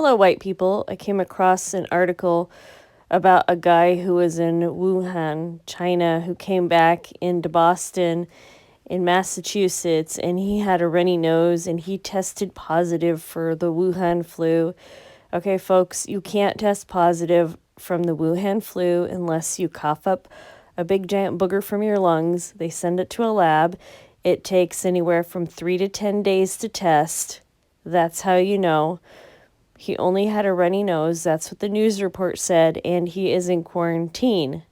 Hello, white people. I came across an article about a guy who was in Wuhan, China, who came back into Boston in Massachusetts, and he had a runny nose and he tested positive for the Wuhan flu. Okay, folks, you can't test positive from the Wuhan flu unless you cough up a big giant booger from your lungs. They send it to a lab. It takes anywhere from 3 to 10 days to test. That's how you know. He only had a runny nose. That's what the news report said, and he is in quarantine.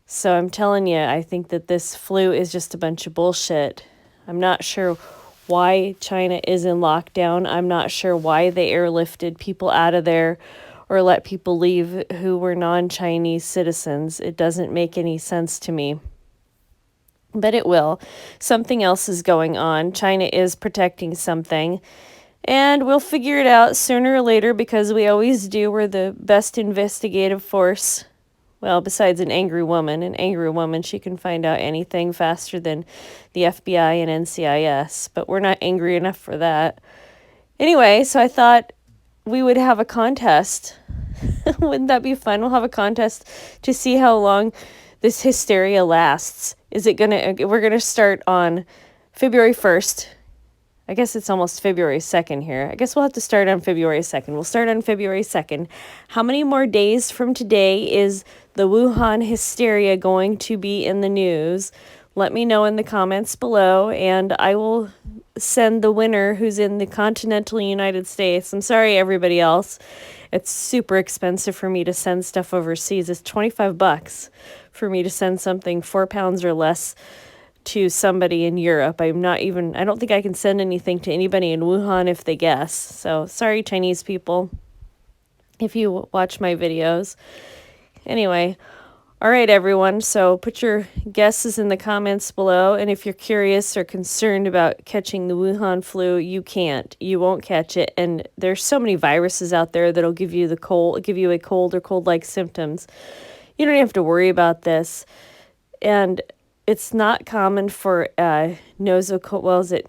So I'm telling you, I think that this flu is just a bunch of bullshit. I'm not sure why China is in lockdown. I'm not sure why they airlifted people out of there or let people leave who were non-Chinese citizens. It doesn't make any sense to me. But it will. Something else is going on. China is protecting something. And we'll figure it out sooner or later because we always do. We're the best investigative force. Well, besides an angry woman. An angry woman, she can find out anything faster than the FBI and NCIS. But we're not angry enough for that. Anyway, so I thought we would have a contest. Wouldn't that be fun? We'll have a contest to see how long this hysteria lasts. We're gonna start on February 1st. I guess it's almost February 2nd here. I guess we'll have to start on February 2nd. We'll start on February 2nd. How many more days from today is the Wuhan hysteria going to be in the news? Let me know in the comments below, and I will send the winner who's in the continental United States. I'm sorry, everybody else. It's super expensive for me to send stuff overseas. It's $25 for me to send something 4 pounds or less to somebody in Europe. I don't think I can send anything to anybody in Wuhan if they guess. So sorry, Chinese people, if you watch my videos. Anyway, all right, everyone. So put your guesses in the comments below. And if you're curious or concerned about catching the Wuhan flu, you can't. You won't catch it. And there's so many viruses out there that'll give you a cold or cold-like symptoms. You don't have to worry about this. And it's not common for zoonotic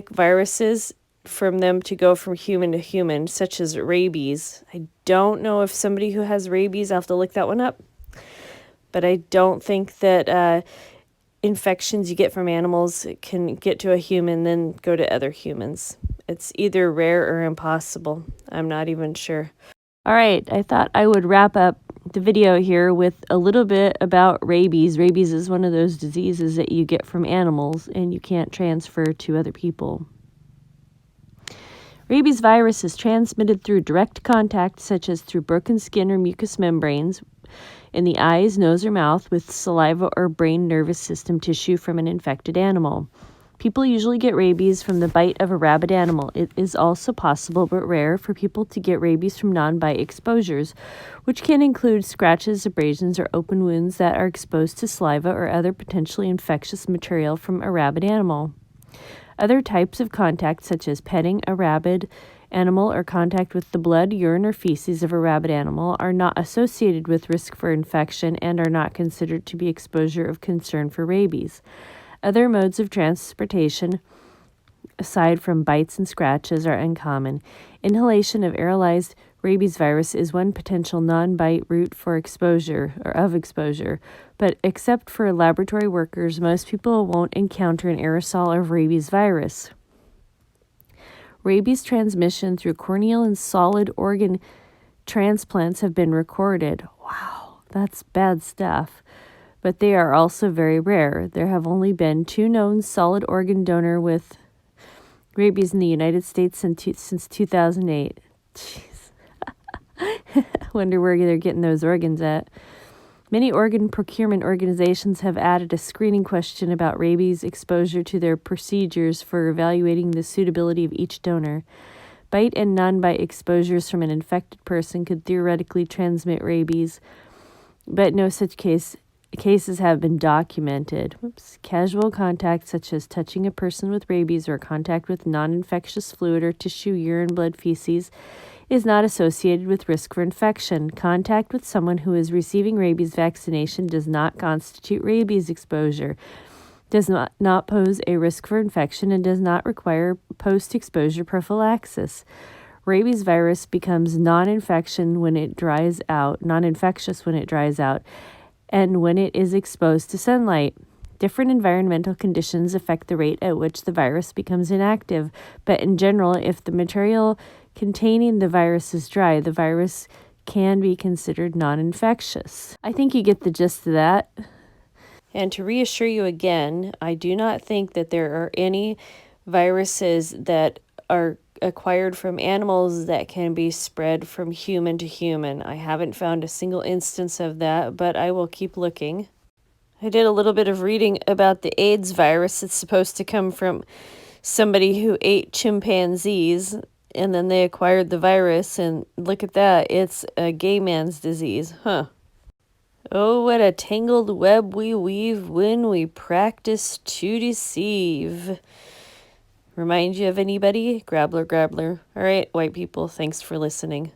viruses from them to go from human to human, such as rabies. I don't know if somebody who has rabies, I'll have to look that one up. But I don't think that infections you get from animals can get to a human, then go to other humans. It's either rare or impossible. I'm not even sure. All right, I thought I would wrap up the video here with a little bit about rabies. Rabies is one of those diseases that you get from animals and you can't transfer to other people. Rabies virus is transmitted through direct contact, such as through broken skin or mucous membranes in the eyes, nose, or mouth with saliva or brain nervous system tissue from an infected animal. People usually get rabies from the bite of a rabid animal. It is also possible, but rare, for people to get rabies from non-bite exposures, which can include scratches, abrasions, or open wounds that are exposed to saliva or other potentially infectious material from a rabid animal. Other types of contact, such as petting a rabid animal or contact with the blood, urine, or feces of a rabid animal, are not associated with risk for infection and are not considered to be exposure of concern for rabies. Other modes of transportation, aside from bites and scratches, are uncommon. Inhalation of aerolized rabies virus is one potential non-bite route for exposure, but except for laboratory workers, most people won't encounter an aerosol of rabies virus. Rabies transmission through corneal and solid organ transplants have been recorded. Wow, that's bad stuff. But they are also very rare. There have only been 2 known solid organ donor with rabies in the United States since 2008. Jeez. Wonder where they're getting those organs at. Many organ procurement organizations have added a screening question about rabies exposure to their procedures for evaluating the suitability of each donor. Bite and non-bite exposures from an infected person could theoretically transmit rabies, but no such cases have been documented. Casual contact, such as touching a person with rabies or contact with non-infectious fluid or tissue, urine, blood, feces, is not associated with risk for infection. Contact with someone who is receiving rabies vaccination does not constitute rabies exposure, does not pose a risk for infection, and does not require post-exposure prophylaxis. Rabies virus becomes non-infectious when it dries out, and when it is exposed to sunlight. Different environmental conditions affect the rate at which the virus becomes inactive, but in general, if the material containing the virus is dry, the virus can be considered non-infectious. I think you get the gist of that. And to reassure you again, I do not think that there are any viruses that are acquired from animals that can be spread from human to human. I haven't found a single instance of that, but I will keep looking. I did a little bit of reading about the AIDS virus. It's supposed to come from somebody who ate chimpanzees, and then they acquired the virus, and look at that. It's a gay man's disease. Huh. Oh, what a tangled web we weave when we practice to deceive. Remind you of anybody? Grabbler. All right, white people, thanks for listening.